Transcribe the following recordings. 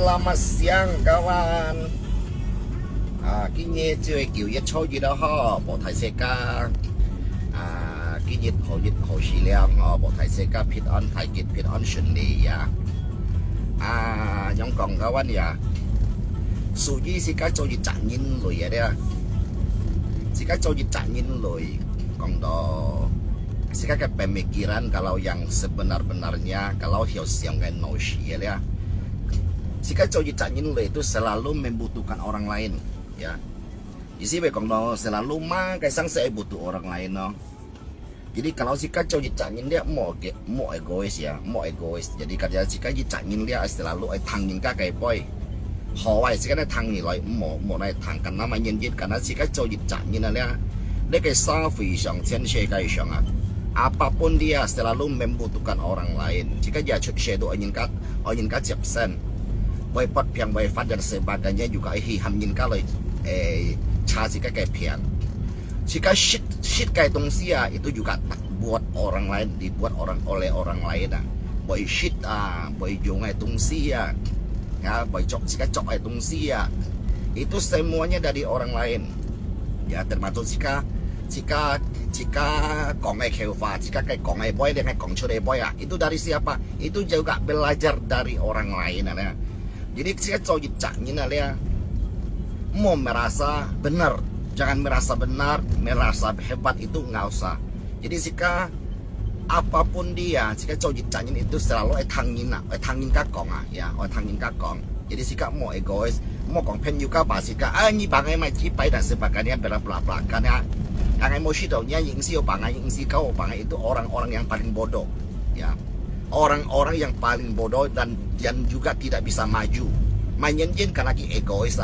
Selamat siang kawan. Kini chơi kiểu nhất cho gì đó ho bộ thái xe ca kini hậu xí liang bộ thái xe ca pit on thái kit pit on xuân đi ya nhóm còn kawan ya số gì si cái cho gì chẳng nhìn lùi ya đấy si cái cho gì chẳng nhìn lùi còn đó si cái pemikiran kalau yang sebenar-benarnya kalau siang kan no ya ya. Jika Choji Chanyin itu selalu membutuhkan orang lain, ya. Isi kalau selalu mah kaisang saya butuh orang lain, no. Jadi kalau jika Choji Chanyin dia mau egois ya, mau egois. Jadi kerja jika Choji Chanyin dia selalu tangin kayak boy. Hawai jika tangin lagi mau naik tang karena menyenjit karena jika Choji Chanyin dia kayak safi yang cincai kayak yang apapun dia selalu membutuhkan orang lain. Jika dia shadow ingin kat siapsen. Boypot piang boyfat dan sebagainya juga hamjin kalau cari kayak piang. Jika shit kayak tongsi ya itu juga tak buat orang lain, dibuat oleh orang lain boy shit boy jongai tongsi ya boy jika cok tongsi ya itu semuanya dari orang lain ya, termasuk jika kongai kelva, jika kayak kongai boy dengan kongcure boy ya itu dari siapa? Itu juga belajar dari orang lain ya. Jadi saya Choji Chanyin mau merasa benar, jangan merasa benar, merasa hebat itu nggak usah. Jadi jika apapun dia, jika Choji Chanyin itu selalu tangin kakong ya, tangin kakong. Jadi jika mau egois, mau kongpen juga pasti ini bangai macam dan sebagainya belak-belakan ya. Yang emosinya yingsi bangai kau bangai itu orang-orang yang paling bodoh ya. Orang-orang yang paling bodoh dan juga tidak bisa maju. Menyenjin karena egois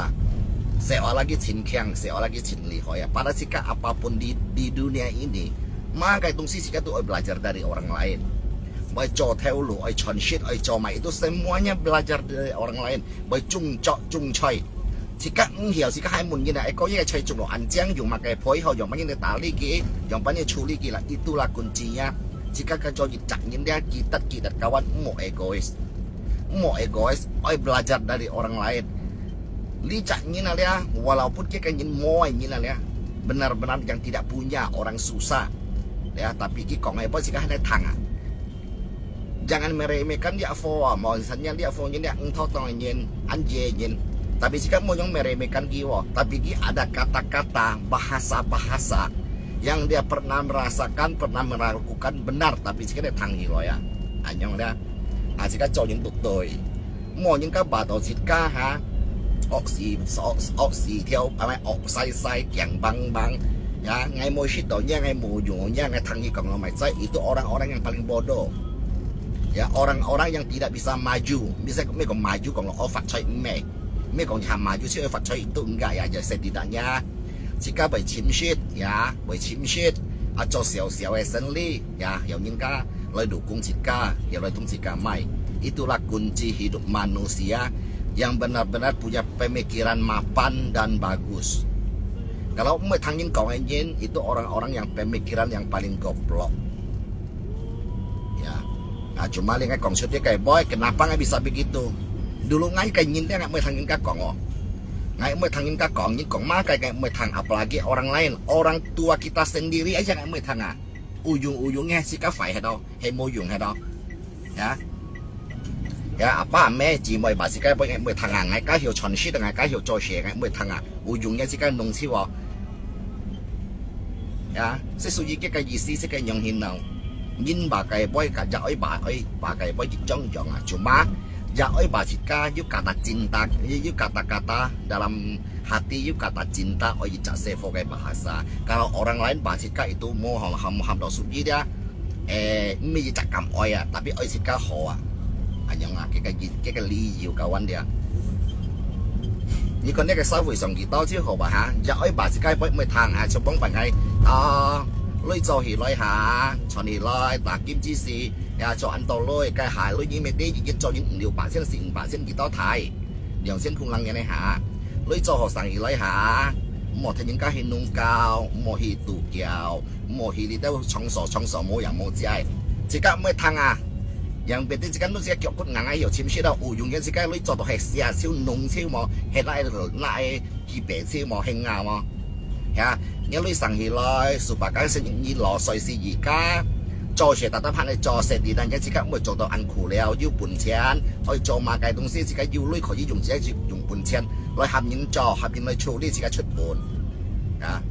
seolah lagi cincang, seolah lagi cinliho ya. Pada jika apapun di dunia ini, maka itu jika tuh belajar dari orang lain. Boy cotel lu, chon shit, coma itu semuanya belajar dari orang lain. Boy chung choi. Jika jika hai mun gina kau yang cai chung lo anjang yung makai poi ho yung makin tali ki, yung pakai culi ki lah itulah kuncinya. Jika kau Choji Chanyin dia kita kawan mau egois, belajar dari orang lain. Li Chanyin dia walaupun kita ingin mau benar-benar yang tidak punya orang susah, ya tapi kita kong apa jika ada tangan. Jangan meremehkan dia for, mau misalnya dia for dia engkau tongin anjing. Tapi jika mau yang meremehkan dia, tapi dia ada kata-kata bahasa yang dia pernah merasakan, pernah melakukan benar, tapi jika dia tangi lo ya, anyong dia, jika Choji Chanyin mau những cái bà tổ jika oksi theo sai yang bang ya, ngai mau shitonya, ngai mau jungnya, ngai tangi kalau lo macai itu orang-orang yang paling bodoh, ya orang-orang yang tidak bisa maju, bisa maju kalau ofat coy me kalau maju sih ofat coy itu enggak ya, jadi setidaknya jika boleh cimshit ya, boleh cimshit atau xiao senli ya, yang ingin boleh dukung jika ya boleh dukung jika mai. Itulah kunci hidup manusia yang benar-benar punya pemikiran mapan dan bagus. Kalau mau tangin kau ingin itu orang-orang yang pemikiran yang paling goblok ya. Nah cuma lihat konsepnya kayak boy, kenapa nggak bisa begitu? Dulu ngai kayak nyintia nggak mau tangin kakong nggak mau tangin kakong, nyikong mah kayak mau tang, apalagi orang lain, orang tua kita sendiri aja nggak mau tang ujung-ujungnya sih kafai hedau, mau yung hedau ya. Ya apa me chỉ mới bà sĩ cái bây mới thằng ngay cái hiểu chuẩn sĩ ngay cái hiểu cho xe ngay mới thằng ujungnya sih kan nông siêu ya sesuai cái gì sih cái yang hinau nhìn bà cái boy cả dạ ấy bà cái boy trong cuma dạ ấy bà sĩ cái yuk kata cinta yuk kata-kata dalam hati yuk kata cinta oi cak sebagai bahasa. Kalau orang lain bà sĩ cái itu mau ham do suji dia mi cak kam oi ya, tapi oi sĩ cái hoa anh cái ly nhiều kawan dia. Như con cái xã hội sòng gì đó chứ hồ bà hả? Dạ ấy bà sĩ cái mới thằng cho bóng bằng ngay lôi cho hỉ lôi hả? Cho hỉ lôi bà kim chi sĩ ya cho ăn tàu lôi cái hải lôi như mấy tí cho những điều bà xem xịn bà xem gì đó thái điều xem khung lăng như này hả? Lôi cho họ sang hỉ lôi hả? Một thành những cái hình nung cao, một hỉ tủ kiào, một hỉ đi đâu trong sổ mỗi dạng một trái. Chỉ cả mới thằng yang penting jika nu jika kau ngangai有亲戚了，有用嘅jika你做到係寫超農超麼，係那去白超麼興啊麼，呀，你你上去來，數百間生意落水是而家。做事特登拍你做食，但係即刻會做到辛苦了，要本錢去做馬嘅東西，自己要攞可以用自己用本錢來合面做，合面去處理自己出本啊。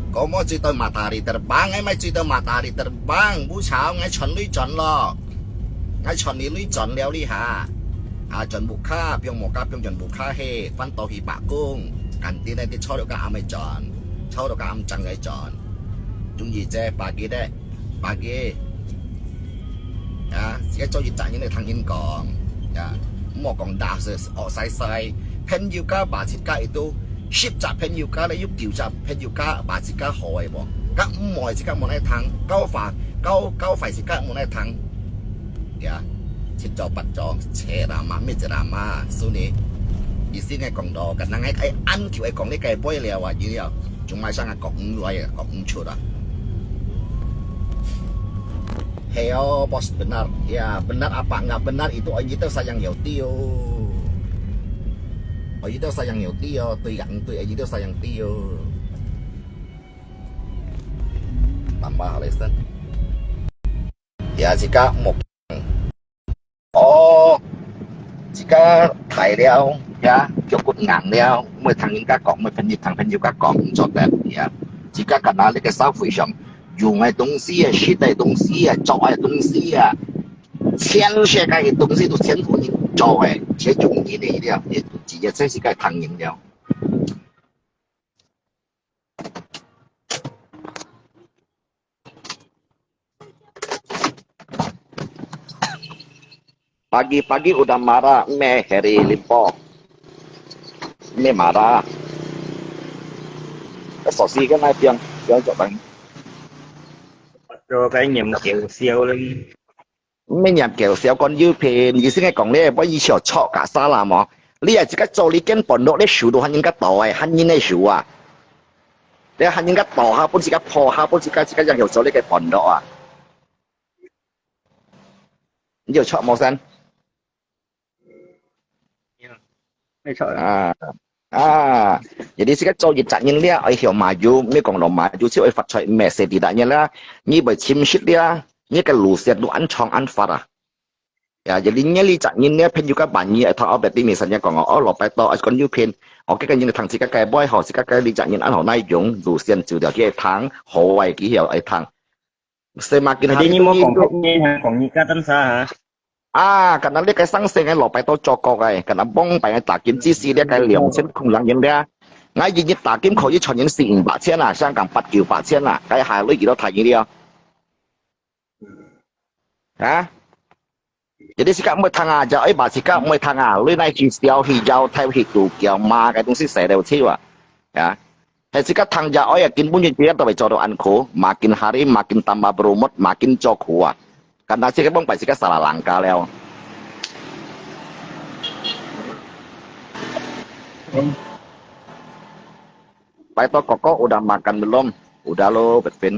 Kamu cerita matahari terbang, ai mai cerita matahari terbang, bu chào ngay chuẩn lui chuẩn lo, ngay chuẩn lui chuẩn leo đi hả? À chuẩn bục kha, piong một ca piong chuẩn bục kha he, phân tàu hi bạc cung, cảnh tin này thì cho được cả am chuẩn, cho được cả am chẳng cái chuẩn, chung gì chứ pagi đấy, pagi, ya, sẽ cho gì trả những này thằng nhân còn, ya, một còn đào rồi, ở sai sai, pen yêu cả bà chỉ cái itu. Ship 集朋友家咧，要調集朋友家，把自家害喎，咁唔害自家冇得騰，交費自家冇得騰，呀，切咗拔咗，斜啦嘛，咩就啦嘛，所以意思係講到，咁樣係安橋係講呢計杯了啊，然後仲買上係講五來啊，講五出啊。Heo bos benar, ya benar apa nggak benar itu orang itu sayang Yotio. Ở dưới đó sao yang nhiều tiêu, tôi gặn tôi ở dưới đó sao yang tiêu. Tambah lesen. Ya jika một jika thải leo ya cukup ngang leo mới thằng những các cọng mới phân nhịp thằng phân nhịp các cọng cho đẹp ya jika karena cái xã hội上用的东西啊，吃的东西啊，做的东西啊，全世界的东西都全部你做的，且容易的了，也直接这是个唐人了。Pagi-pagi udah marah, me hari limpo, me marah. Cái sổ xì cái này tiếng cho bạn. Cho cái nhầm kiểu siêu lên. Mấy nhập kiểu xéo con dư phê, như xin nghe講咧，不以前錯架沙啦嘛，你係自己做你根本落咧數到肯應該倒誒，肯應該數啊，你肯應該倒下，本自己破下，本自己人又做呢個本落啊，你就錯冇先。ไม่sợ jadi sekarang做業責任咧，我條馬油咩講到馬油，只會發出咩事地帶嘢啦，你咪簽説咧。Ini kan luset lu ancong anfara. Ya, jadi nyali cak nyinnya pen juga banyak atau berarti misalnya kalau oh lo peto as kon yu pen. Oke kan nyini thang sika kai boy ho sika kai li cak nyin an ho nai yung luset ju dia kia thang ho wai ki hiao ai thang. Semakin hari ini mau kong nikatan sah. Karena dia kai sang seng lo peto cokok kai, karena bong pai ta kim chi si dia kai liang chen khung lang yin dia. Ngai yin ta kim kho yi chon yin si 500千啊，香港800-900啊，kai hai lui幾多睇呢啲Jadi sikap mới thằng giờ ấy bà sikap mới thằng lưới này hijau theo hitu kiểu ma cái东西寫掉超啊，ya. Hay sikap thằng giờ ấy kin punya dia tapi jodoh anku, makin hari makin tambah berumur, makin jauh Karena sikap bang pasti sikap salah langkah leo. Pak itu koko udah makan belum? Udah lo, Betfin.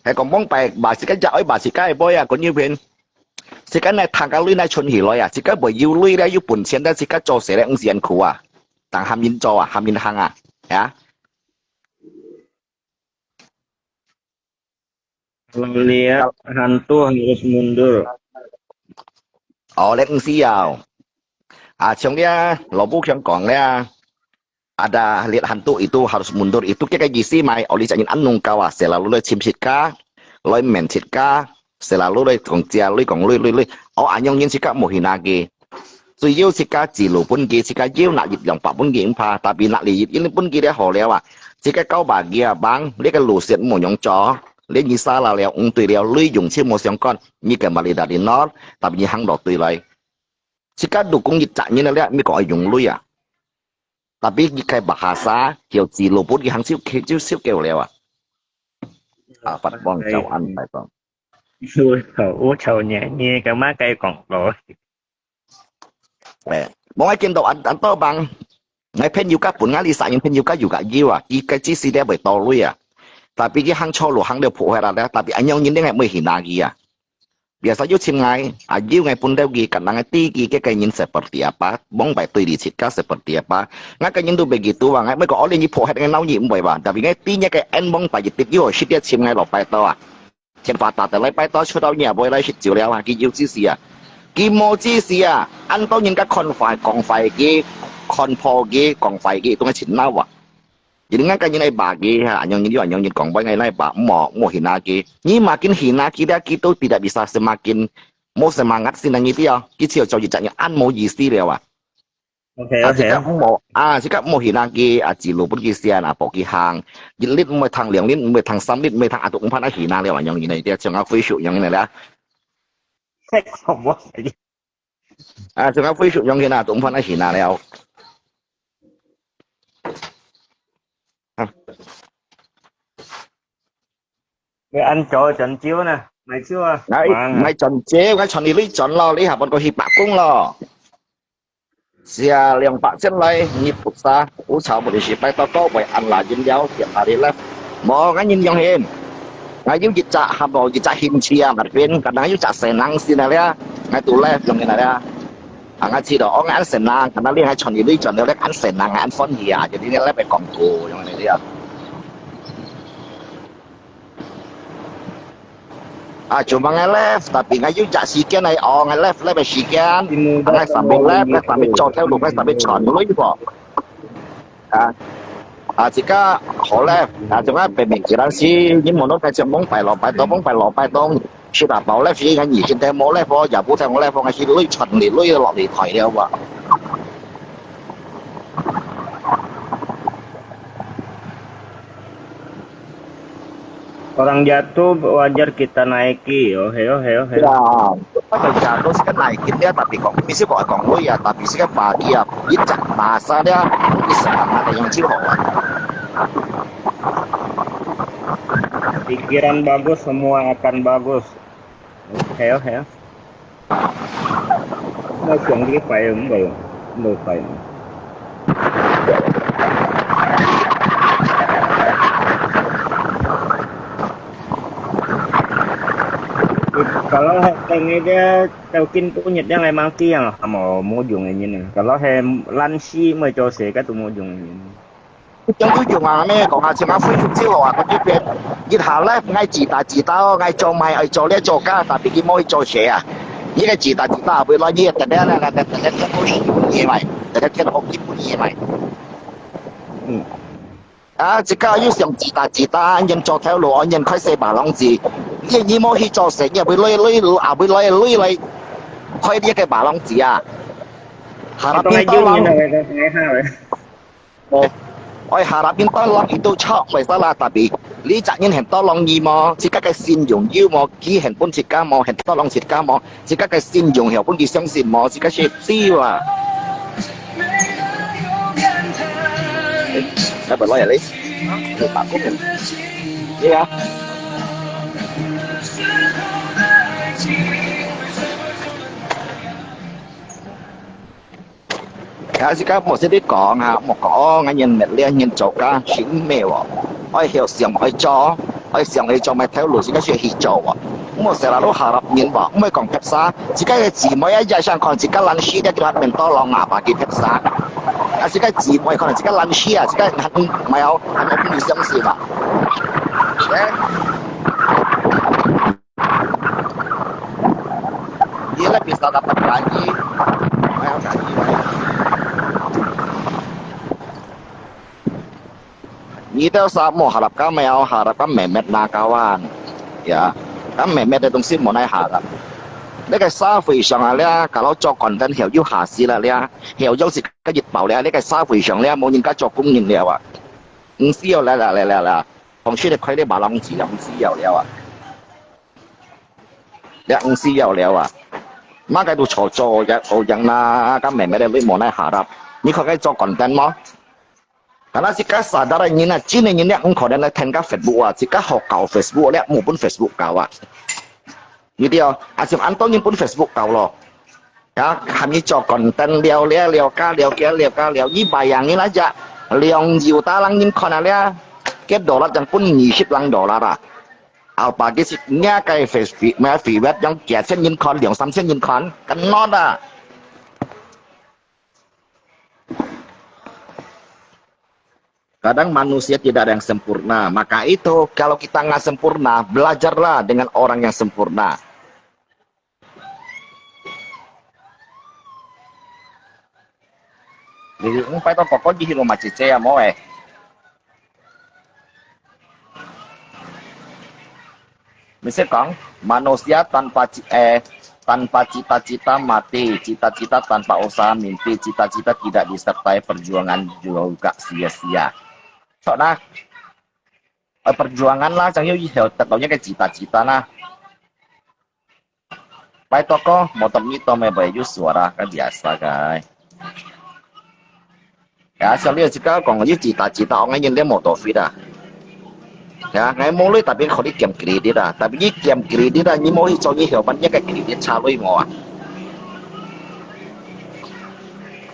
Hay còn mong bài bà sĩ cái dạo bà sĩ cái bôi à có như vậy sĩ cái này thằng cái lưới này chuẩn hỉ rồi à sĩ cái bởi yêu lưới này yêu bổn tiền đó sĩ cái cho sẽ lại ông diện khổ à thằng ham yên cho à ham yên hăng à ya Kalau lihat hantu harus mundur. lihat sial trong dia lo bukan còn dia ada lihat hantu itu harus mundur itu kayak gisi mai oli jangan anung kawa selalu le cimsit ka loi mensit ka selalu le kong tia lui kong lui anyong yin sika mohinage so yêu sika jilu pun gi sika yêu nak yip yang pa pun gi pa tapi nak li yip ini pun gi dia ho leo sika kau bahagia bang le ka lu siat mo nyong cho le ni sala leo tui leo lui dùng chi mo siang kon ni kembali dari nol tapi ni hang dok tui lai sika dukung yip cak ni le mi ko dùng lui tapi jika bahasa kiểu gì lô bút hàng siêu kêu leo phát bong chào ăn phải không Ui khẩu chầu nhẹ nhẹ cả má cây còn rồi. Bong ai kiếm đồ ăn to bằng Ngai pen juga pun ngali sa yang pen juga jiwa. Jika ci dia bertolu ya. Tapi dia hang cholo hang dia puhe lah. Tapi anyong nyin dia ngai mui hina ya. Biasa ju cim ngai, ajiu ngai pun dia gi karena ngai tinggi ke kayak seperti apa, bong baik tu di cika seperti apa. Ngai kayak tu begitu, ngai mereka oleh ni puhe dengan nau nyim boy bah. Tapi ngai tinggi kayak en bong baik tip yo, si dia cim ngai lopai tu ah. Cien fata terlai pai tu sudah nya boy lai sit jiu liao ah, ki jiu ci sia. Ki mo ci sia, an tau nyin ka kon fai gong fai gi, kon po gi, gong fai gi tu ngai cin nau ah. Jadi nggak kayak ini bagi, anyong ini kong boy ngai pak mau hinaki. Ini makin hinaki dia kita tidak bisa semakin mau semangat sih nanti dia. Kita coba jadinya an mau isi dia wah. Oke. Jika mau hinaki, jilu pun kisian apa kihang. Jilit mau tang liang lin, mau tang sam lin, mau tang atuk umpan hina dia anyong ini dia jangan fisuk yang ini lah. Không có gì. Jangan fisuk yang ini atuk umpan hina dia. Cái anh trội trận chiếu nè, mày chưa? Ngay trận chế, ngay trận đi lấy trận lo, lấy hạt bọn có hiệp bạc cung lo. Xia liang bạc chân lấy, nhịp phục xa, ú chào một địa sĩ bay to có bởi ăn là dân giáo, hiện tại đi lắm. Mò ngay nhìn dòng hiền. Ngay yếu dịch trả, hạp bộ dịch trả hình chia, mặt viên, cả nắng yếu trả xe năng xin này lẽ, ngay tù lẽ, dòng này lẽ. Ngay chỉ đó, ngay ăn xe năng, cả nắng liên hai trận đi lấy trận, lấy ăn xe năng, ăn phân hìa, jadi ini lẽ phải cổng tù, dòng này lẽ. Cuma ngai left, tapi ngai juga sekian ngai ngai left sekian, ngai sambil left, ngai sambil cot theo lục, ngai sambil chọn dulu itu kok. Jika ho left, cuma pemikiran sih, ini menurut saya bong pai lopai tong, sudah bau left sih ngai nhìn theo mau left, ya bu theo left ngai sih lui chọn lui lọt đi khỏi đeo vậy. Orang jatuh wajar kita naiki, heo. Ya, kalau jatuh sih kan naikin dia, tapi kok misi kok lu ya, tapi sih kan pagi ya, bijak bahasa dia bisa ada yang cilok. Pikiran bagus, semua akan bagus. Heo. Nó chuẩn cái phải ứng rồi phải. Kalau ini dia taukin punya dia ngai mangki yang mau dùng ini nih. Kalau lansi mới cho sẽ cái tụ dùng ini. Trong cái dùng này còn chỉ mà phun chiếu à, có chút biệt. Ít hà lẽ ngay chỉ ta ngay cho mày ai cho lẽ cho cả, tapi cái môi cho sẽ à. Những cái chỉ ta với lo nhiệtแต่เนี่ยแต่cái môi như vậy,แต่cái hộp cái môi như vậy. Jika you想自打，人做條路，人開四把浪子，你冇去做成，又會累，會累，開啲嘅把浪子啊。Harap itu lang. Harap itu lang itu chok, masalah tapi, ni jangan hendak lang ni mo, jika cái信用要mo，佢hendak pun jika mo hendak lang jika mo，jika cái信用又本佢相信mo，jika係知啊。Dapat lo ya, Lis? Takut kan? Iya. Jika một sẽ biết có một có ngay nhìn mệt liên nhìn chỗ cả chính mèo ơi hiểu xiang ơi cho mày theo lối cái chuyện hít chỗ một sẽ là lúc harap nhìn vào mới còn phép xa chỉ cái chỉ mới ai sang còn chỉ cái lăn xí để cho mình to lòng ngả bà cái phép xa chỉ cái chỉ mới còn chỉ cái lăn xí chỉ cái hắn mày hắn không đi相信嘛đấy dia lah bisa dapat gaji Itu sama harapkan memet nakawan ya kan memet itu sih mau naik harap那個沙會上啊咧，搞做 content 後要下市啦咧，後有時個熱爆咧，呢個沙會上咧冇人家做供應了啊，唔需要啦，同出嚟開啲馬浪子又唔需要了啊，你唔需要了啊，乜嘅都錯做嘅好人啦，咁妹妹咧你冇naik harap，你佢嘅做 content 麼？Karena jika sadar ini na cini ini yang engkau dan tengah Facebook jika hokau Facebook lihat maupun Facebook kau gitu ya asim antong pun Facebook kau loh Ya, kami cok konten liao ini bayangin aja, liang juta lang yin konalia, ke dolar yang pun $20啊。เอาปากที่สิเงี้ยไก่เฟสฟีแม้ฟีเวทยังแก่เส้นยินคอนเหลียงซ้ำเส้นยินคอนกันนอดอ่ะ kadang manusia tidak ada yang sempurna, maka itu kalau kita nggak sempurna, belajarlah dengan orang yang sempurna. Jadi umpai to pokok di rumah cice ya mau Misalkan manusia tanpa cita-cita mati, cita-cita tanpa usaha mimpi, cita-cita tidak disertai perjuangan juga sia-sia. Soalnya perjuangan lah, chẳng yêu taunya cái cita-cita lah. Pai toko motor nito may baju suara kan biasa guys. Ya, soalnya jika kalau yêu cita-cita orang yang dia motor fit ah. Ya, ngay mulai tapi kalau dia kredit ah, tapi dia kredit ah, ni mau cho ni hiểu banyak cái kredit caloi mau ah.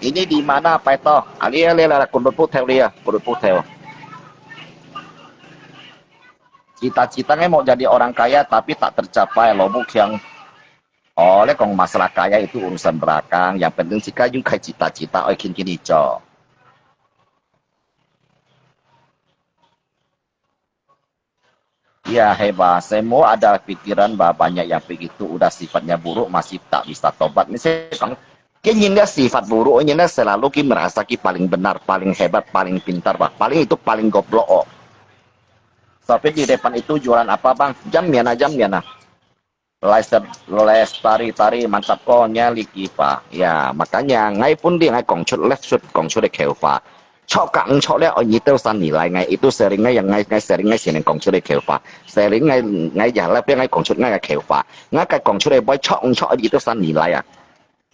Ini di mana Pak Eto? Alia kunut putel dia, kunut putel. Cita-citanya mau jadi orang kaya tapi tak tercapai lobuk yang oleh kong masalah kaya itu urusan belakang. Yang penting jika juga cita-cita kini jo. Ya hebat, semua ada pikiran bahwa banyak yang begitu udah sifatnya buruk masih tak bisa tobat. Misalkan kayaknya sifat buruk, ini selalu merasa paling benar, paling hebat, paling pintar, paling itu paling goblok. Tapi di depan itu jualan apa bang? Jam tari mantap konya likifa. Ya makanya ngai pun dia ngai kongcut de kelfa. Cokak le itu san nilai ngai itu seringnya yang ngai seringnya sini kongcut de kelfa. Sering ngai jalan ngai kongcut ngai kelfa. Ngai kai kongcut de boy cok itu san nilai ya.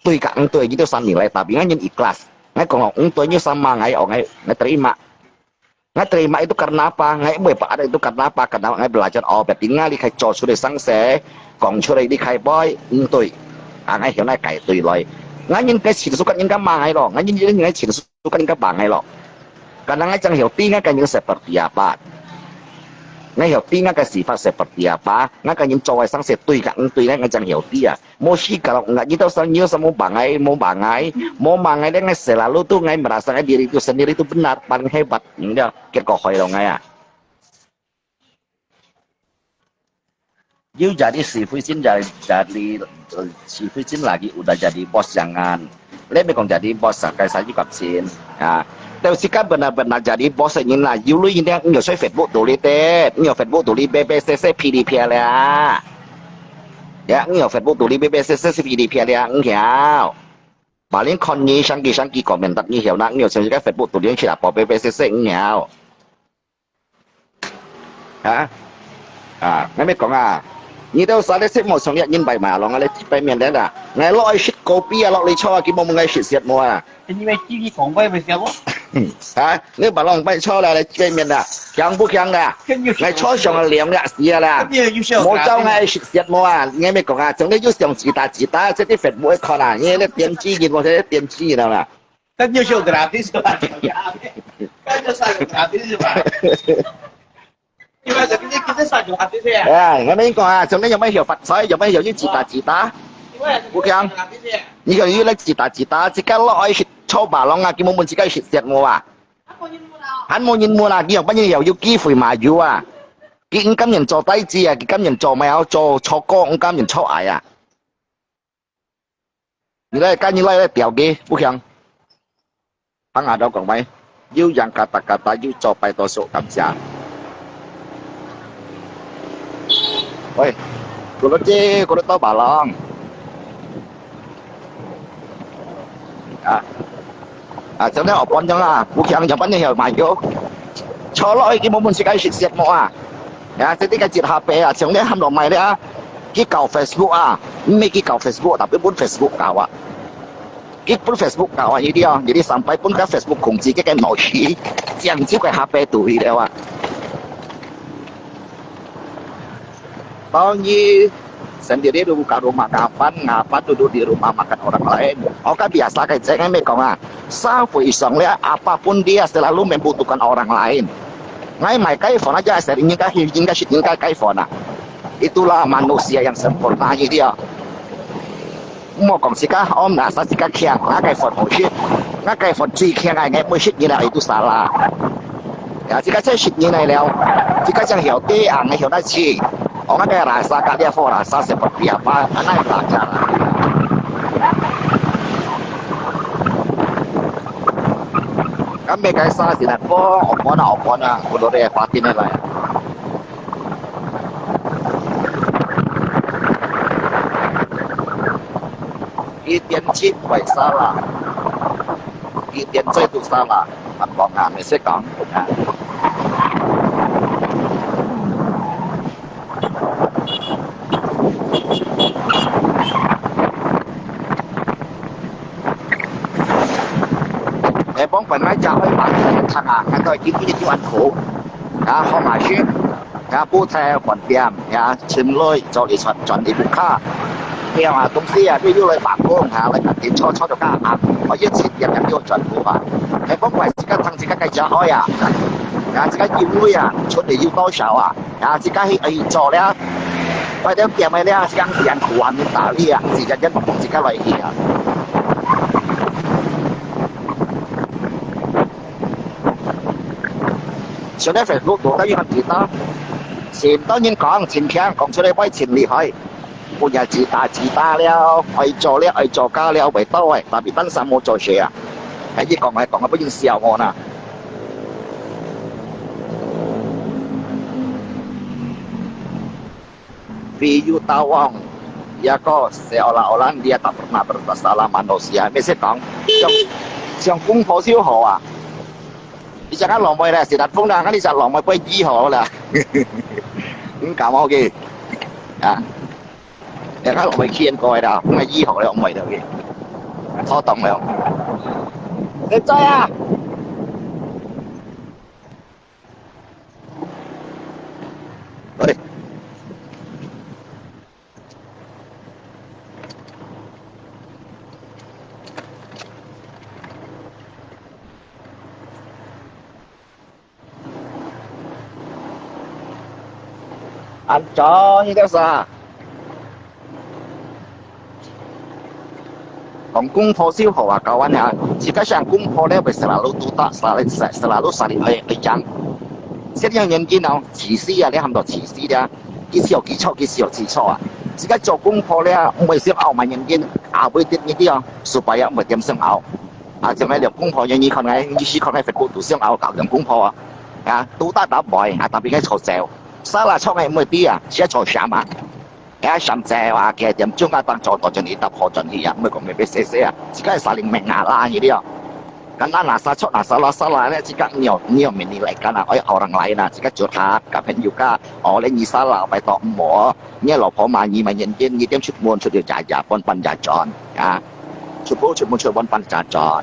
Tui itu san nilai tapi ngai ikhlas. Ngai kong tuinya sama ngai ngai terima. Nggak terima itu karena apa? Nggak ada itu karena apa? Karena nggak belajar berarti nggak likai cowok sudah sangse, kong sudah likai boy, tui, nggak hiểu nggak kayak tui loy, nggak nhìn cái chỉ suka những cái mangai lo, nggak nhìn những cái chỉ suka những cái mangai lo, karena nggak chẳng hiểu tí nggak cái những seperti apa, nggak hiểu tí nggak cái sifat seperti apa, nggak cái những cowok sangse tui nggak chẳng hiểu tí ya, mesti kalau nggak gitu soalnya semua mau bangai dia nggak selalu tuh nggak merasakan diri itu sendiri itu benar paling hebat, enggak kekohoi dong nggak ya. You jadi si Fusin jadi si Fusin lagi udah jadi bos jangan lebih kong jadi bos kayak saya juga sin ya. Tapi jika benar-benar jadi bos ini lah, you lu ini nggak usah Facebook tulis deh, nggak Facebook tulis BBCC PDP ya. Ya, nggak Facebook tulis BBCC PDP ya enggak. Paling kon ni sang ki komentar ni hiểu nặng nhiều cái Facebook tulis chỉ là bỏ BBCC enggak. Hả? Ngay mấy con như đâu sao đấy xếp một số điện nhân bài mà nó ngay bài miền đấy là ngay lỗi shit copy lỗi lấy cho cái mong ngay shit diệt mua như vậy chi còn quay về xem nếu bảo lòng bay cho là bài miền là chẳng bút chẳng là ngay cho xong là liệm là gì là một trong ngay shit diệt mua nghe mấy con trong đấy dùng chỉ ta sẽ cái phật mũi con nghe đấy tiền chi gì một thế tiền chi nào là tất nhiên show gratis các cho sai gratis mà kita saja hati saya. Ya, ngay mấy con trong đấy giống mấy hiểu Phật soi, giống mấy hiểu những chỉ ta. Bút chẳng. Như kiểu như là chỉ ta, chỉ cái lỗi cho bà long cái mong muốn chỉ cái diệt mua hắn muốn nhìn mua là cái bao nhiêu yêu機會買咗cái今人做低智cái今人做咩做錯歌今人錯矮你咧跟住咧掉嘅不響喺牙度講咪要人kata-kata要做拜多數感謝喂嗰多bà long trong đó ọp con trong buộc chẳng chẳng bắn nhiều mày vô cho lỗi cái môn cái shit mọ ya thế cái chuyện HP trong đó ham đồ mày đấy cái cầu Facebook mấy cái cầu Facebook tapi pun Facebook kau cái pun Facebook kau jadi sampai pun cái Facebook cùng chỉ cái nội khí chẳng chỉ cái HP tuổi đấy bao nhiêu sendiri lu buka rumah kapan, ngapa duduk di rumah makan orang lain. Oh kan biasa kayak saya kan mekong ah. Safu isong lihat apapun dia selalu membutuhkan orang lain. Ngai mai kai phone aja sering hingga kai phone. Itulah manusia yang sempurna dia. Mau kong sih kah om nasa sih kah kiang nggak kai phone mau shit, nggak kai phone cuy kiang nggak mau shit ni lah itu salah. Ya jika saya shit ni lah, jika saya hiểu dia nggak hiểu那去. Orang kayak rasa kak dia rasa seperti apa karena yang pelajaran. Kami kayak salah tidak po opona udah deh fatin lah ya. Itian chip way salah, itian chơi itu salah, apa nggak mesti kang. Bóng phần máy chào với bạn thằng cái tôi chỉ biết chịu ăn khổ, không mà chứ, bố theo phần tiệm, chim lôi cho đi chọn đi bút khá, theo mà công ty ví dụ lại bạn cô lại tiền cho cho cả ăn, ở dưới tiền tiền nhận vô chọn của bạn, bóng phải chỉ cái thằng chỉ cái chợ thôi chỉ cái yêu nuôi chuẩn bị yêu多少chỉ cái ấy cho đấy, bây giờ tiệm này chỉ cái tiền khổ ăn打理chỉ cái nhân chỉ cái loại gì上啲 Facebook 度都要自打，前當然講前強講出嚟威前厲害，半日自打了，愛做家了，為多位特別登山冇做事喺呢講不應笑我啦。View Tawang, ya kok seolah-olah dia tak pernah bersalah manusia. Misalnya講像公婆燒河你陣間落去咧，時達風啦，咁你就落去杯醫河啦，咁搞我嘅，陣間落去見過去啦，咁啊醫河咧，唔係度嘅，拖動了，你追喂。Anco, ini sa. Kung po siêu hậu kawan jika sang kung po dia selalu tutak selalu saling ayang. Setiap yang gini chỉ sĩ dia ham do chỉ sĩ dia, chỉ有基礎jika 做功課咧，唔係想拗埋人見，拗背啲呢啲supaya 唔係點想拗。就係條功課樣嘢，可能意思可能係度想拗搞樣功課都得打敗特別係錯笑。salah cho ngày 10 dia sẽ cho sama sam cewa kayak jam juga tang contoh jenis tak hojon dia mereka BCC jika saling mengalah gitu karena salah jika nyo menilaikan orang lain jika curhat kapan juga oleh nyi salahไปต่อหมอเนี่ยเราพอมาnyiมาเย็นๆชุดมวลชุดเดียวจ่ายปนปัญญาจรชุดมวลชุดบนปัญญาจร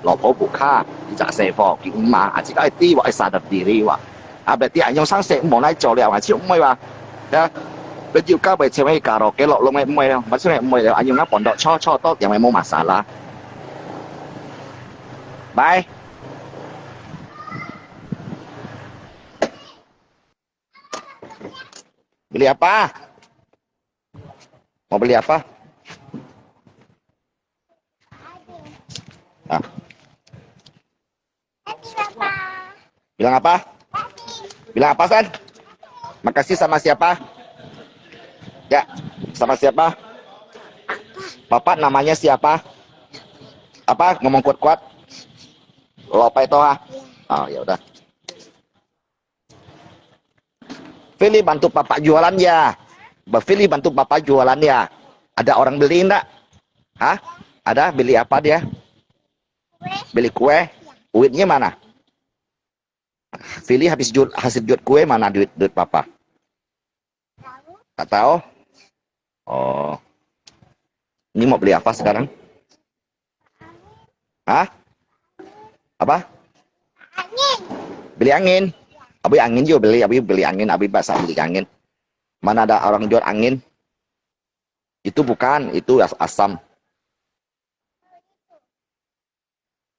เราพอบุค่าจะเสพกินมาjika itu wa sadar diri wa berarti yang sang sẽ mau lại cho liệu chứ không mấy mà bây giờ các bạn chơi mấy cà rô cái lọ luôn mấy mấy đâu mà số này mấy đâu anh dùng nó còn đọ cho tốt yang mau masalah bye beli apa mau beli apa bilang apa bilang apa San? Makasih sama siapa? Ya, sama siapa? Papa namanya siapa? Apa? Ngomong kuat-kuat. Lupa itu Oh ya udah. Fili bantu papa jualan ya. Fili bantu papa jualan ya. Ada orang beli enggak? Hah? Ada? Beli apa dia? Beli kue? Duitnya mana? Fili hasil jual kue mana duit papa? Tak tahu. Oh. Ini mau beli apa sekarang? Hah? Apa? Angin. Beli angin. Abi angin juga beli. Abi beli angin. Abi bahasa beli angin. Mana ada orang jual angin? Itu bukan, itu asam.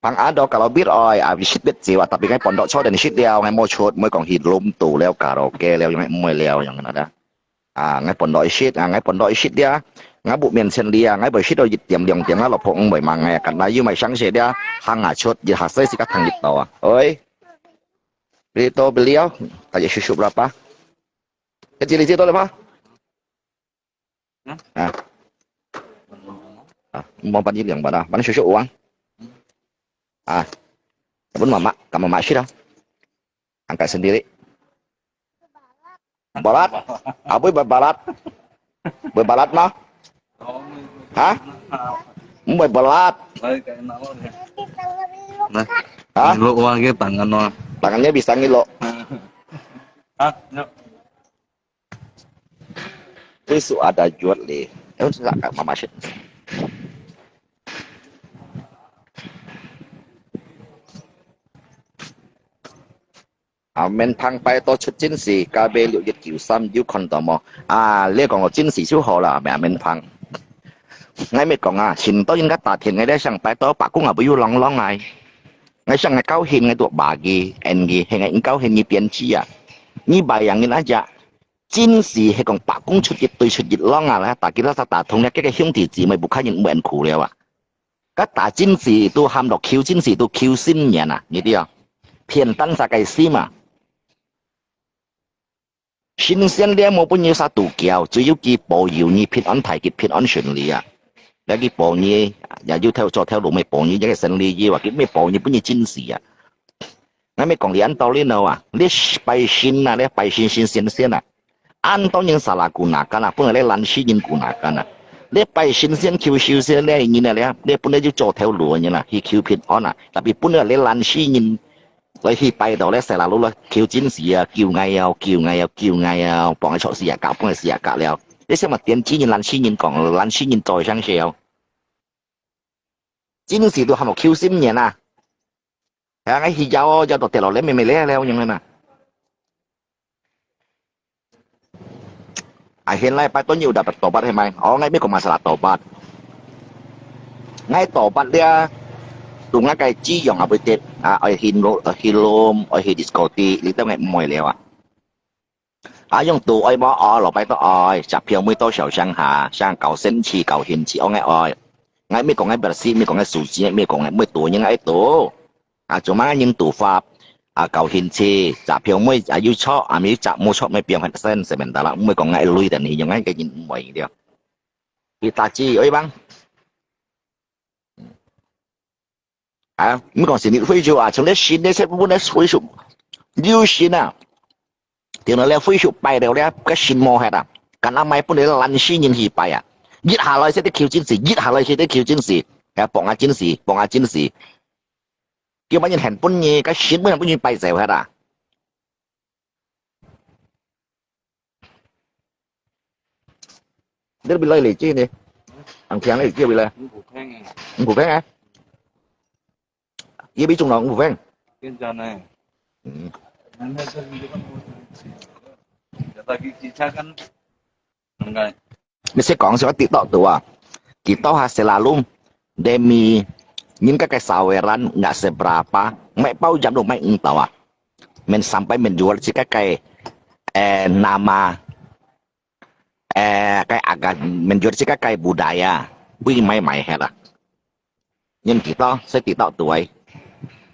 Pang ada kalau bir oi, shit bet jiwa tapi ngay pondok cho dan shit dia ngay mau chốt mới còn hit lum tủ leo karaoke leo ngay mới leo yang ada. Ngay pondok shit, ngay pondok shit dia, ngay bu miền sen dia, ngay bởi shit đôi dịch tiệm điong tiếng ngay lộc phong bởi mang ngay cảnh đây mày sáng sẽ dia hang chốt jadi hasil sih thang gitu ah. Oi, beli to beliau, kayak susu berapa? Kecil itu apa? Ah, mau panggil yang mana? Mana susu uang? Pun mama, kamu masih dah. Angkat sendiri. Balat? Apa berbalat? Berbalat mah? Hah? Berbalat? Nah, Hah? ngilo uang ke tangan mah. Tangannya bisa ngilo. Hah? Nyok. Itu ada jual li. Enggak mama sih. Men thang bay to出戰士，加俾693要 condom 呢講我戰士就好啦，men thang。我咪講前多應該打田嘅咧，上拜多白宮啊，不要啷啷嗌。我上係高興嘅ตัวบากีเอ็นกี係應高興嘅編輯呢bài yang嘅嗱戰士係講白宮出熱對出熱啷啊啦，大家都打通一個兄弟姊妹不可能冇人苦了啊。嗰打戰士都喊落 Q 戰士都 Q 新年啊，呢啲偏單殺計師嘛。新鮮啲冇半要殺杜橋，只要佢保佑你平安提結平安順利啊！你佢保你，又要條路咪保你一個勝利嘢，或者咩保你半要真事啊！我咪講你按道理呢啊，你拜神啊，你拜神先啊，按當然salah gunakan啊，本來你懶死人 gunakan啊，你拜神先求修先咧，你本來要做條路嘅啦，去求平安啊，特別本來你懶死人。你去拜到咧，成日攞叫戰士啊，叫嗌啊，幫佢錯事啊，搞幫佢事啊，搞了。你想咪點知人爛先人講，爛先人再生笑。戰士都係咪 Q 先人啊？係啊，佢有到跌落嚟，咪咧了樣啊？現在拜ต้นอยู่dapat tobat 係咪？我ngay biết có masalah tobat。ngay tobat dia tunggu kayak yang apa itu hilom diskoti itu nggak mulai lewat yang tu ai mau lo pai to ai chặt票每多少上下上9 cent 我ngay ngay mấy con ngay bersih mấy con ngay suci mấy con ngay mấy tu những ngay tu cuma những tu pháp 9 cent chặt票每要chọn mấy chặt mua chọn mấy 2% sementara mấy con ngay lui dan ni yang ngay cái những mọi điều kita chi oi bang mấy con sinh phơi chịu trong đấy sinh đấy sẽ muốn đấy phơi chịu lưu sinh tiếng nói là phơi chịu bài đều đấy cái sinh mò hết cái năm mai muốn đấy là lăn sinh nhân hi bài giết hạ lại sẽ được kill chiến sĩ giết hạ lại sẽ được kill chiến sĩ bọn chiến sĩ kêu mấy nhân hành bún nhỉ cái sinh bún nhỉ bài dẻo hết đấy bị lây lì chứ này ăn khéo này kia bị lây phụ phép á ये भी chung nào cũng quen. Cái giờ này. Mình sẽ講soal TikTok tuh TikTok selalu demi những cái saweran nggak seberapa, mấy bao jam dong mấy tahu men sampai menjual si kayak nama kayak agak menjual si kayak budaya, wih mai hela. Nhưng TikTok saya TikTok tuh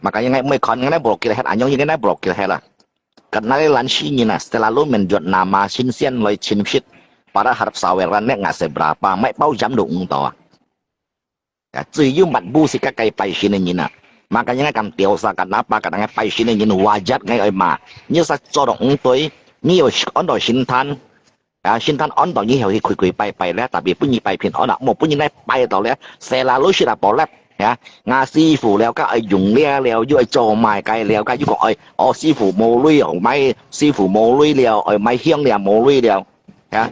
makanya ngay may kon ngay blokir hết anyong những ngay blokir hết karena lansinya selalu menjual nama sinsian loy chinshit pada harap sawerannya nggak seberapa may pau jam dong tahu ya cuy mat bu si kakai pai sini nyina makanya ngay kam tiosa kenapa karena ngay pai sini nyina wajar ngay ma như sa corong toy ni on do sintan sintan on do ni hiểu kui pai le tapi punya pai pin on mau punya ngay pai tau le selalu sudah polep ya nga sư phụ leo các ai dùng leo với ai cho mài cây leo cái với còn sư phụ mồ lui ở mai sư phụ mồ lui leo ở mai hiang leo mồ lui leo ya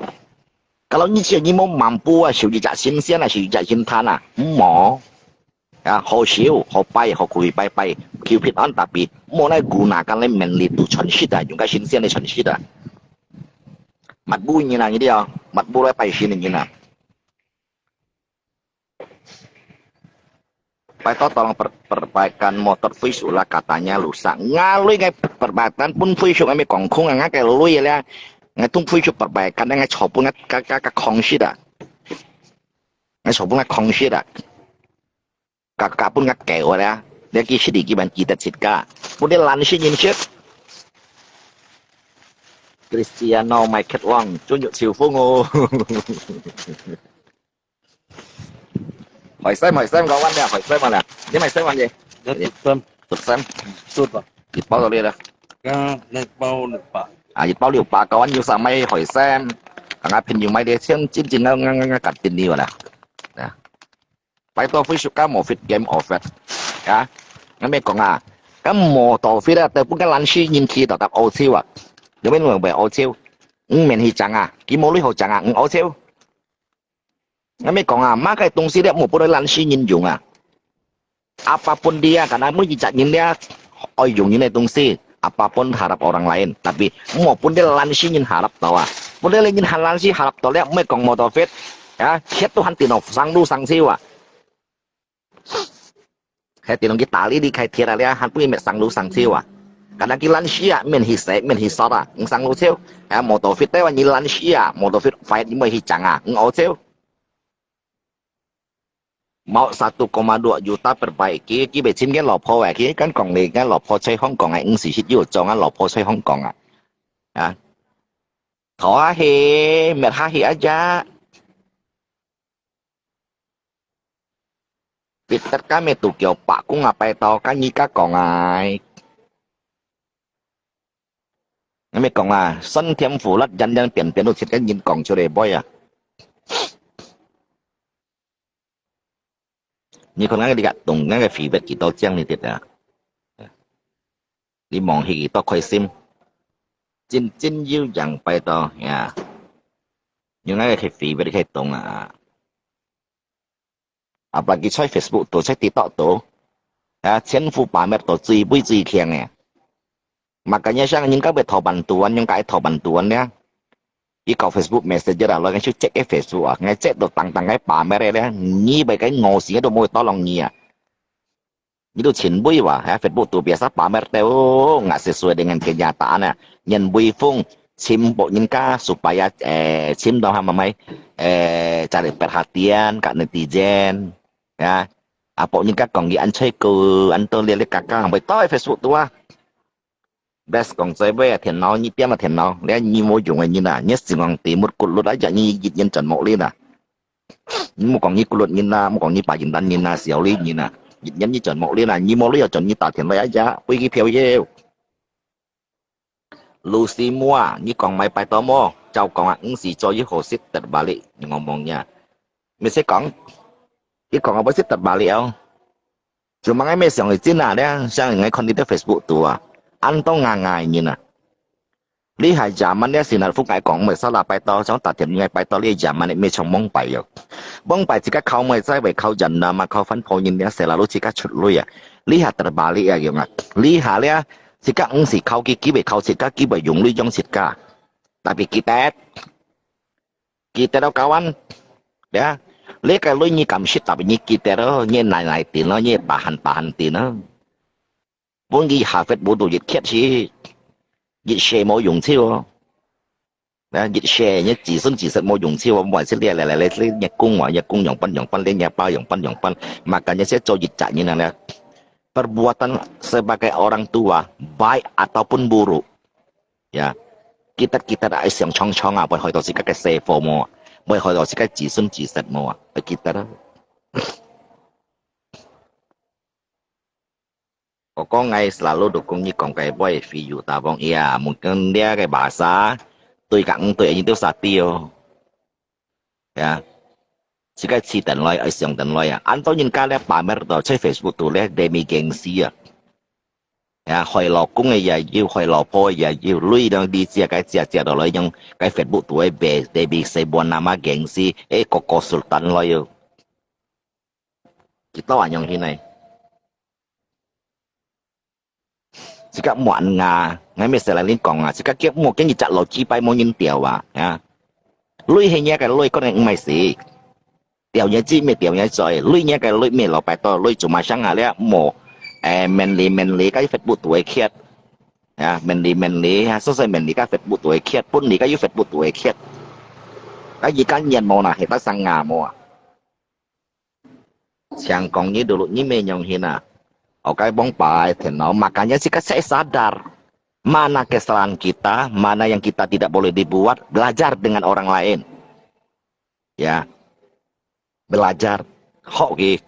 kalau như mau mampu sử dụng新鲜sử dụng新摊mau ya họ xíu họ bay họ cùi bay kêuผิด on tapi mau này gunakan le menli tu 城市的用个新鲜的城市的mặt bu như nào như đi mặt bu lại bay新như nào Pak itu tolong perbaikan motor fish ulah katanya lusa. Ngalui ngai perbaikan pun fish ngai kongkong ngai kayak lui ya. Ngai tung fish perbaikan ngai coba ngai kakak kongsi dah. Ngai coba ngai kongsi dah. Kakak pun ngai keo ya. Dia kisah di kiban kita cika. Pun dia lansi nyincit. Cristiano Michael Long, tunjuk chiều phố ngô. Hỏi xem có ăn nè, hỏi xem mà nè. Nhưng mày xem ăn gì? Rất thích tâm. Thực xem. Suốt vào. Thịt bao giờ đi đây? Cái này bao được bạc. À, thịt bao liều bạc có ăn nhiều sao mày hỏi xem. Thằng ai pin nhiều mày để xem chín ngang cắt tiền đi vào nè. Nè. Phải tôi phải suka một fit game offer. Ya. Ngay mấy con à. Cái mô tổ fit á, tôi cũng cái lăn xí nhìn khi đó gặp ô siêu à. Nếu mấy người về ô siêu. Mình hi chẳng à. Cái mô lý hồ chẳng à. Ô siêu. Ngay mấy con à. Má cái東西咧冇幫你lăn xí nhìn dùng à. Apapun dia, karena kamu jejak dia dùng những東西, apapun harap orang lain, tapi maupun dia lansiin harap tawa, pun dia ingin lansi harap tawa, diaไม่กอง motor fit, ya, siapa Tuhan tino sang lu sang siwa, kayak tino kita tali di kayak tiara dia, han punya sang lu sang siwa, karena kita lansia, men hisara, sang lu siu, ya motor fit dia wanyi lansia, motor fit fight ni mah hicanga, ngau siu. Mau 1,2 juta perbaiki, ki bị chim cái lò po vậy, ki kan còn liền cái lò po chơi Hong Kong này, sự yêu chọn cái lò po chơi Hong Kong à, thọ he, mệt ha he aja, việc tất cả mấy tụ kiểu bạc cũng ngập bay to, cái như các còn ai, mấy còn à, sân thiêm phủ lất dân biển đôi cái nhìn còn cho để boy à. Như con nói đi gạt tùng cái phỉ vật chỉ tao chăng thì thiệt à, đi mong thì tao khơi sim, chín yêu rằng bay to nha, nhưng cái phỉ vật cái tùng à, apalagi chơi Facebook tổ chơi TikTok tổ, à,千夫百滅tổ最不最強嘅，makanya sang những cái bài thảo bantuan, những cái thảo bantuan nhá. Đi cầu Facebook Messenger là lo cái chú check cái Facebook à, ngay check được tăng cái bà mẹ đấy, như vậy cái ngô xí cái đồ môi to lòng nhỉ à, như đồ chín buiว่ะ, Facebook tuh biasa pamer teo nggak sesuai dengan kenyataan ya, nhân bui phung, sim bộ nhân ca supaya sim dong sama mai cari perhatian kak netizen, ya, bộ nhân ca còn nghĩ anh chơi cừ anh tôi lihat kakak sampai to Facebook tua. Best còn chơi với thiền nó như tiếng là thiền nó lẽ như môi dùng như là nhất sự ngon tìm một cột lúa đã dạng như dịch nhân trần mộ lên à, nhưng một còn như cột lúa như là một còn như bà dịch đan như là xéo lên như là dịch nhân như trần mộ lên là như mộ lên trần như tạ thiền lấy giá quy cái phiếu yêu Lucy mua như còn máy bài tao mua cháu còn ứng gì cho với hồ xích tật bà lị ngon mong nha mình sẽ còn cái còn có xích tật bà lị không cuma cái mấy người tin là đấy sang ngày con đi tới Facebook tua anh tao ngài như nè, lý hai zaman đấy xin là phúc ngài講咪收納拜多，想達點ngài拜多呢zaman này咩從蒙拜rồi，蒙拜自己靠咪真係靠人啊嘛，靠分配人哋成日都自己出嚟啊，呢下特別呢啊樣啊，呢下咧自己唔是靠幾咪靠自己幾咪用呢種自己，特別kita đâu kawan, ya, lấy cái lối như cảm xúc tapi như kita đó như này tiền nó như bahan tiền nó. Vốn đi hạ phép bộ đồ dịch khép chứ dịch xe mỗi dùng chiêu dịch xe nhé chỉ sân mỗi dùng chiêu mọi sẽ liền lại nhạc cung dùng pan lên nhà bao dùng pan mà cả nhà sẽ cho dịch chạy như này perbuatan sebagai orang tua baik ataupun buruk ya kita đã yang chong à bởi hỏi đó cái xe phô mò bởi hỏi đó cái chỉ sân mò kita đó. Có ngày selalu dukung như còn cái boy ví dụ ta bong iya mungkin dia cái bahasa tôi gắng tôi như tiêu sa tiêu ya jika si dan loy ai siang dan loy ya antau nhìn cái lẽ pamer đó chơi Facebook tu lẽ demi gengsi ya hỏi lò cung ấy ya yêu hỏi lò po ya yêu lui đang đi chia đó loy yang cái Facebook tu ấy be demi sebuah nama gengsi koko sultan loy kita yang ini này jika mau ngay misalnya lên còn jika kiếp một cái gì chặt lỗ chi bay mau nhìn tiểu à lui hay nhá cái lui con này mày gì Tiểu nhớ chi mẹ tiểu nhớ rồi lui nhớ cái lui mẹ lọ bài to lui chụp mà sáng à lẽ mồ mình lý cái Facebook tuổi khiết mình lý số xây mình lý cái Facebook tuổi khiết pun lý cái Facebook tuổi khiết cái gì cá nhân mồ nào hệ ta sang ngà mồ chẳng còn như dulu như mẹ nhung hiền à ở cái bóng bài thì nó makanya sih saya sadar mana kesalahan kita mana yang kita tidak boleh dibuat belajar dengan orang lain ya belajar họ gì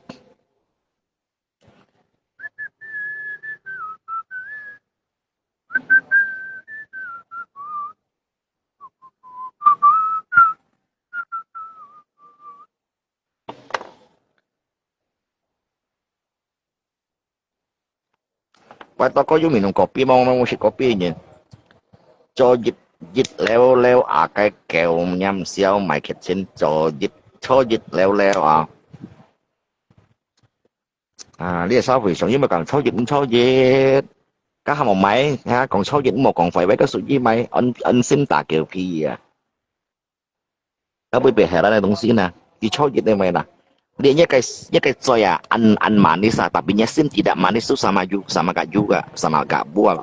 Vậy tao có giúp mình uống kopi mong mong uống kopi nhỉ cho dịch dịch leo leo à cái kẹo nhâm xiao mày khét trên cho dịch leo leo lý sao vì sống như mà còn cho dịch các hàng một máy ha còn cho dịch một còn phải với cái sự gì mày anh xin tạ kiểu kỳ đó bây giờ hè ra东西呢你cho dịch đây mày nè dia nya kayak soya an manis tapi nya sim tidak manis itu sama gak juga sama gak buah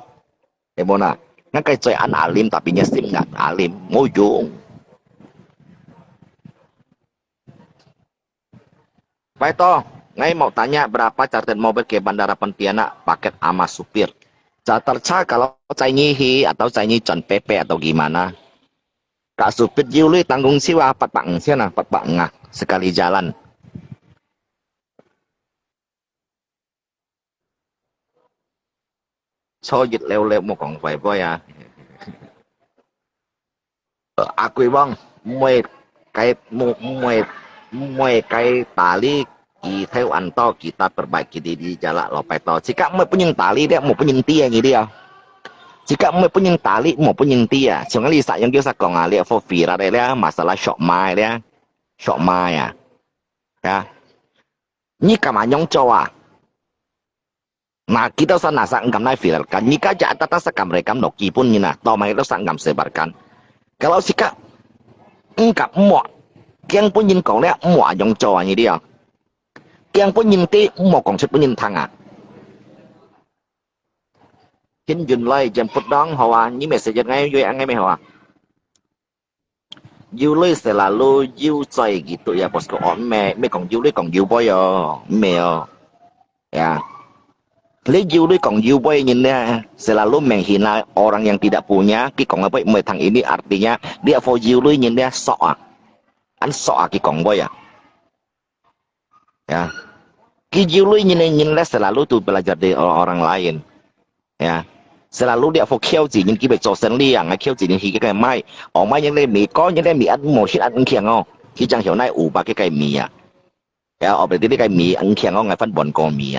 Ebona nga kayak soya an alim tapi nya sim gak alim mojong Pak Ito ngay mau tanya berapa charter mobil ke Bandara Pontianak paket ama supir charter kalau Chinese atau Chinese John PP atau gimana Kak supir Juli tanggung siwa 4 bang siapa 4 bang sekali jalan cho dịch leo leo một còn phải voi quý bông mười cái tali theo anh to kita perbaiki di jalan lopai to jika mau punya tali dia mau punya tia gitu ya jika mau punya tali mau punya tia soalnya Lisa yang kita kong lihat for viral dia masalah shop mai dia shop mai ya ini kamanyong cowa Nah, kita sana sang ngam nai viralkan. Jika jatah sakam rekam doki pun nina, to mai itu sang ngam sebarkan. Kalau sika engkap muak, kiang pun yin kong le muak yang cowok ni dia. Kiang pun yin ti muak kong pun yin tanga. Kin jun lai jemput dong hawa, ni message ngay yui angai me hawa. You lui selalu you coy gitu ya bosku. Oh me kong you lui kong you boy yo, me yo. Ya. Lấy dulu đi còn dulu boy nhìn nè selalu menghina orang yang tidak punya ki kong apa thằng ini artinya dia for dulu nhìn nè sok anh sok ki kong boy ya ki dulu nhìn selalu tuh belajar dari orang lain ya selalu dia for kêu gì nhưng ki bị cho sinh liang kêu gì nhưng khi cái mai ở mai những mì có những mì ăn một chút ăn kiêng không khi chẳng hiểu này ủ ba cái mì ya ở bên đây cái mì ăn kiêng không ngay phân bón có mì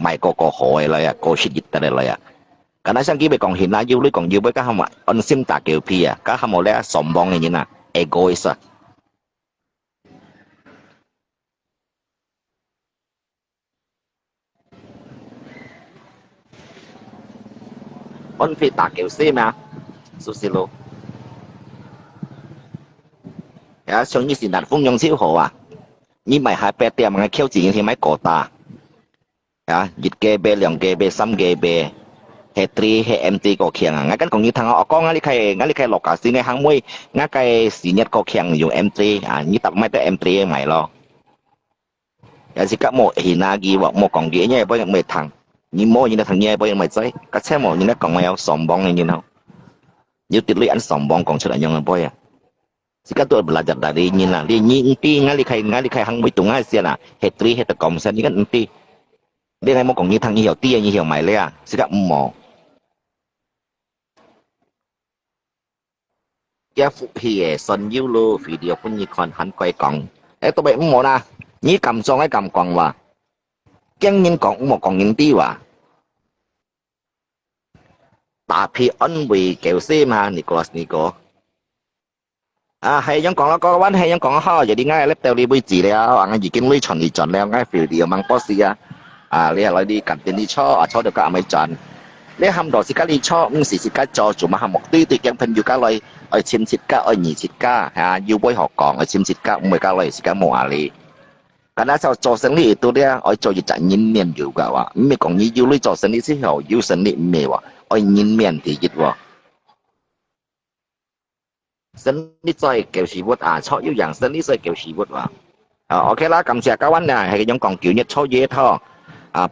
mày có hỏi là có shit dịch tại đây cái này sang kia bị còn hiện nay du lịch còn du với các ham anh sim tạ kiểu phi các ham một lẽ sòng bong này như nào egoist anh phi tạ kiểu sim mà susilo ya xong như xin đặt phong nhung siêu hồ như mày hai bé tiệm ngay kêu gì thì mày cổ ta ya dịch GB 2 GB 3 GB H3 HMT có khiang ngay cái còn như thằng họ có ngay cái lọc cả xí ngay hàng môi ngay cái xí nhất có khiang dùng M3 như tập mấy tới M3 mày lo ya chỉ các một hình gì hoặc một còn ghế nhé bởi mấy thằng như mỗi như thằng nhé bởi mấy giấy các xe một như nó còn mày sòng bong này như nào như tiết lý ăn sòng bong còn chưa là nhân bởi chỉ các tôi belajar dari như là đi như ngay cái hàng môi tung ngay xí là H3 hết cộng xe như cái M3 dia ngay mau còn như thằng như hiểu tia như hiểu mày lẽ sẽ gặp mỏ cái phụ hiện sân YouTube video pun như còn hắn quay còn ấy tôi bị mỏ na như cầm xong cái cầm còn là cái nhân còn một còn nhân tí và tapi anh vì kiểu xem ha Nicholas Nico hay vẫn còn nó có vấn hay vẫn còn ho jadi ngay laptop tao đi bây giờแล้วanh gì kinh lý chọn đi chọnแล้วngay video mang post ya lihat lagi di kantin di cho được cả mấy trận lihat ham đồ xí cá đi cho xí cá cho chủ mà ham một tí yang thân juga lagi ở chim xí cá ở nhị xí cá yêu bơi họ còn ở chim xí cá 10 cá lagi xí cá mùa ali Karena saya做生意itu dia我做一陣人面有噶話，唔係講你要你做生意之後要生意唔係話，我人面第一喎。生意再叫事活啊，初要人生意再叫事活喎。OK 啦，感謝各位啊，係種講叫一初嘢拖。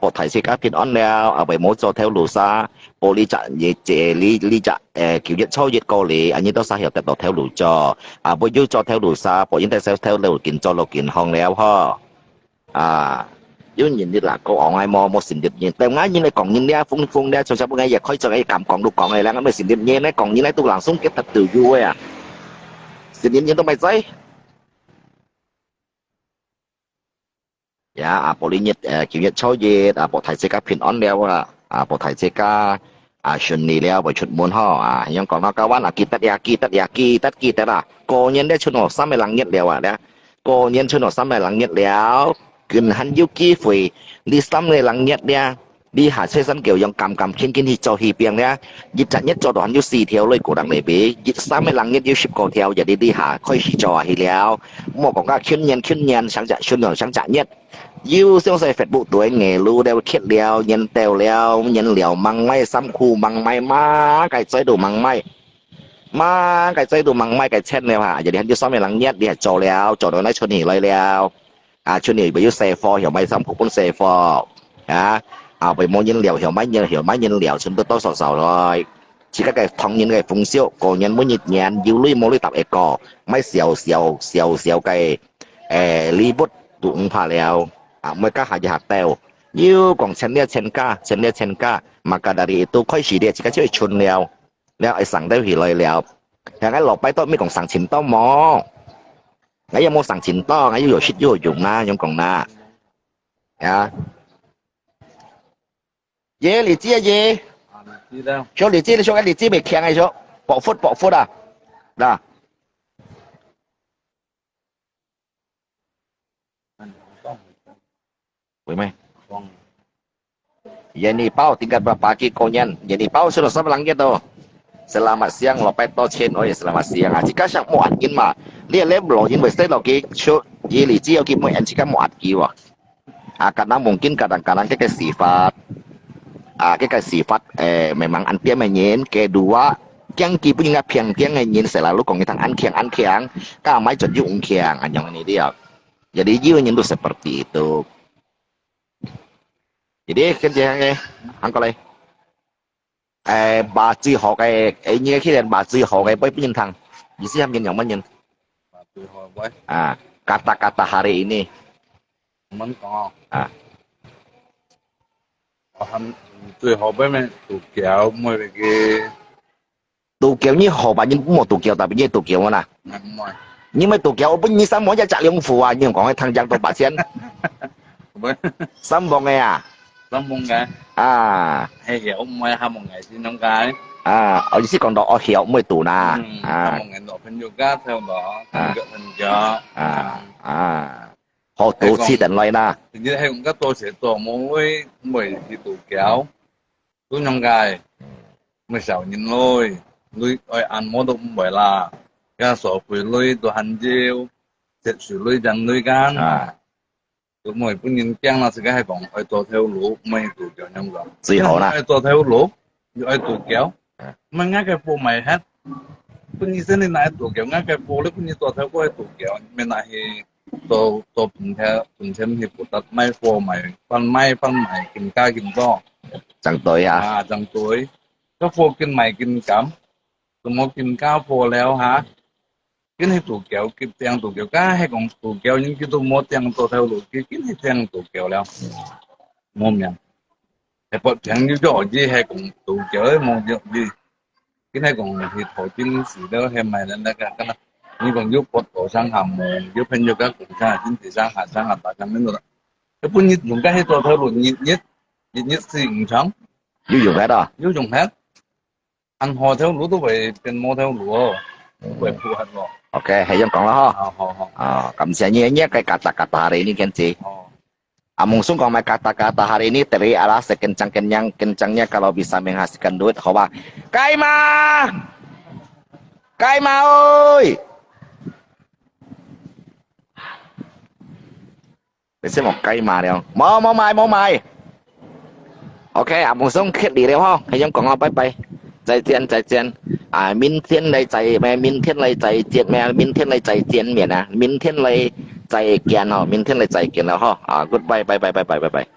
博提世界平安了，為冇做條路沙，玻璃隻嘢借呢隻叫一初一過嚟，อันนี้都使有得到條路做，不要做條路沙，博應該使條路健做路健康了呵。因為你嗱個行係冇成日嘢，但係你講嘢咧，風咧，做乜嘢嘢可以做嘅嘢講都講嘅啦，咁咪成日嘢咧講嘢咧都langsung kita tuju ya，成日嘢都咪使。呀，玻璃日叫日初夜，博提世界平安了啊，博提世界順利了，為出門呵yang講到kawan kita lah，過年咧出我三嘅冷日了咧，過年出我三嘅冷日了，近很有機會，你三嘅冷日咧，你下車身叫用撳傾去做戲邊咧，一陣一做到很有4條類個人嚟比，一三嘅冷日要10個條，jadi你下開始做戲了，我講嘅春年想擇日。要相信 Facebook 對nghề lưu đeo khét leo nhân tèo leo nhân leo măng may xăm khu măng may má cái chế đồ măng may cái chen leo hả jadi hắn chưa xong này lắng nhất đi trò leo trò đó nói cho nỉ lời leo cho nỉ bây giờ xe phò hiểu may xăm khu cũng xe phò bởi mỗi nhân leo hiểu máy nhân leo chúng tôi sầu rồi chỉ các cái thông nhân cái phun siêu còn nhân muốn nhịp nhàng yêu lui mỗi lui tập eco máy xèo cái li bút tụng phà leo mereka hanya hotel. You 講錢價，maka dari itu 開始dia jika cewek chun了上到起來了，yang cái lọc bài都咩講上錢多冇，我有冇上錢多，我要有shit要用啦，咁講啦，嘢你知啊嘢，小你知你小個你知未強嘅小，薄闊啊，嗱。Boleh Jenny Pau tinggal berapa pagi konyen. Jenny Pau sudah sama langit tu. Selamat siang lopet to chen. Oh ya selamat siang. Jika siang mau adkin mah, dia belum in mesti lagi show. Ye li ji lagi mau jika mau adki wah. Karena mungkin kadang-kadang kita sifat memang antia menyen. Kedua yang kipu juga piang menyen selalu kong kita ankiang. Kamai jadi ungkiang anjang ini dia. Jadi jiwa nyentuh seperti itu. Jadi kerja angkol bà Duy học cái như khi bà Duy học cái bấy nhân thằng gì sih yang nhân kata-kata hari ini mình có Duy học bấy men tụ kéo như học bà nhân cũng một tụ kéo tapi như tụ kéo mà nhưng mà tụ kéo bên như sao mỗi gia trả lương phù nhưng còn cái thằng giang tụ bà xiên sambong nghe Sambung cái hay hiểu mới hai một ngày xin năm cái ở dưới còn đó hiểu mới tủ nà một ngày đó phân yoga theo đó gỡ hình cho họ tủ chi tận lại nà thì như hay cũng các tôi sẽ tổ mỗi thì tủ kéo tôi năm cái mới sáu nhìn lôi lôi ơi ăn món đông bởi là cái sổ quỷ lôi đồ hành diêu sẽ xử lôi dần lôi gan tụi mày cũng nhìn chăng là sự cái hay còn ai tổ theo lũ mày tụ kéo nhau rồi gì hổ nè ai tổ theo lũ ai tụ kéo mà ngay cái phố mày hết cũng như thế này lại tụ kéo ngay cái phố đấy cũng như tổ theo ai tụ kéo mình lại thì tổ bình thêm thì của tật may phố mày phân mày kinh ca kinh to chẳng tối hả chẳng tối cái phố kinh mày kinh cắm tụi mày kinh cao phố léo hả cái này tụ kéo cái tiếng tụ kéo cá hay còn tụ kéo những cái tụ một tiếng tụ theo lối cái này tiếng tụ kéo leo mồm nhỉ hay bật tiếng như chỗ gì hay còn tụ kéo mồm gì cái này còn thì thổi chính sĩ đó hay mày nên là cái này như còn giúp bật cổ sang hàm mồm giúp hình như các cũng sang chính thì sang hạt tại sang đến rồi cái bún nhít dùng cái hay tụ theo lối nhít gì cũng sống dữ dụng hết đó dữ dụng hết ăn hồ theo lối tôi về tiền mua theo lối về phù hợp rồi ok hay yang còn đó ha cảm ơn nhé cái kata-kata hari ini kan sih Mungsung kalau main kata-kata hari ini teri adalah kencangnya kalau bisa menghasilkan duit coba Kaima oi 你先學雞嘛了，冇買。OK 啊，冇送 K 你了哈，係咁講啊，拜拜，再見。啊，明天嚟再見面啊，明天嚟再見哈，明天嚟再見了哈，啊，goodbye，拜拜。